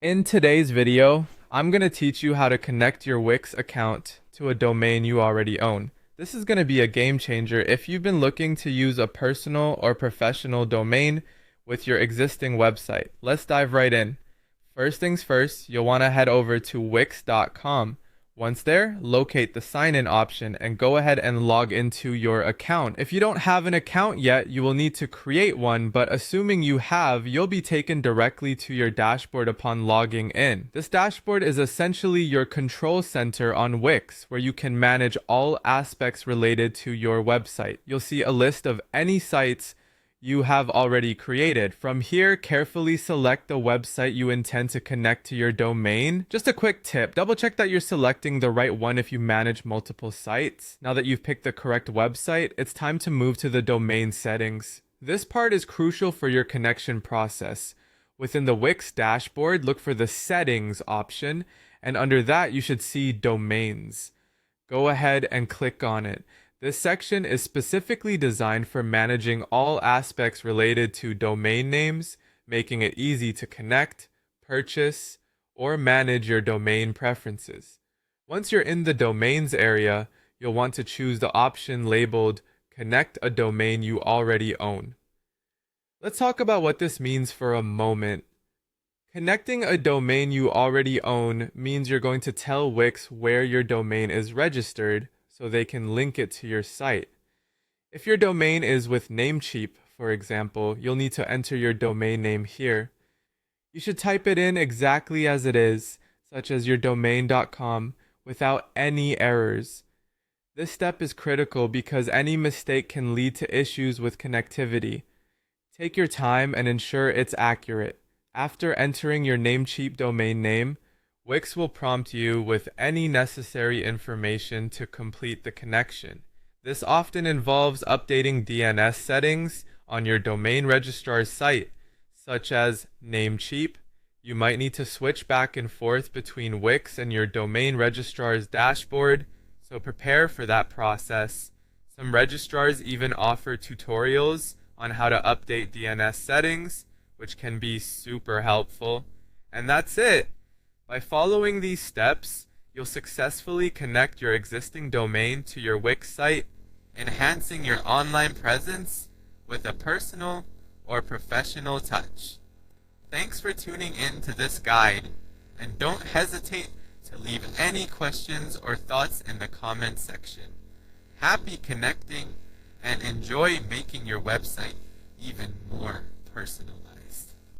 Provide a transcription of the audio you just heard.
In today's video, I'm going to teach you how to connect your Wix account to a domain you already own. This is going to be a game changer if you've been looking to use a personal or professional domain with your existing website. Let's dive right in. First things first, you'll want to head over to wix.com. Once there, locate the sign in option and go ahead and log into your account. If you don't have an account yet, you will need to create one, but assuming you have, you'll be taken directly to your dashboard upon logging in. This dashboard is essentially your control center on Wix, where you can manage all aspects related to your website. You'll see a list of any sites you have already created. From here, carefully select the website you intend to connect to your domain. Just a quick tip, double check that you're selecting the right one if you manage multiple sites. Now that you've picked the correct website, it's time to move to the domain settings. This part is crucial for your connection process. Within the Wix dashboard, look for the settings option, and under that you should see domains. Go ahead and click on it. This section is specifically designed for managing all aspects related to domain names, making it easy to connect, purchase, or manage your domain preferences. Once you're in the domains area, you'll want to choose the option labeled Connect a domain you already own. Let's talk about what this means for a moment. Connecting a domain you already own means you're going to tell Wix where your domain is registered, so they can link it to your site. If your domain is with Namecheap, for example, you'll need to enter your domain name here. You should type it in exactly as it is, such as your domain.com, without any errors. This step is critical because any mistake can lead to issues with connectivity. Take your time and ensure it's accurate. After entering your Namecheap domain name, Wix will prompt you with any necessary information to complete the connection. This often involves updating DNS settings on your domain registrar's site, such as Namecheap. You might need to switch back and forth between Wix and your domain registrar's dashboard, so prepare for that process. Some registrars even offer tutorials on how to update DNS settings, which can be super helpful. And that's it. By following these steps, you'll successfully connect your existing domain to your Wix site, enhancing your online presence with a personal or professional touch. Thanks for tuning in to this guide, and don't hesitate to leave any questions or thoughts in the comment section. Happy connecting, and enjoy making your website even more personalized.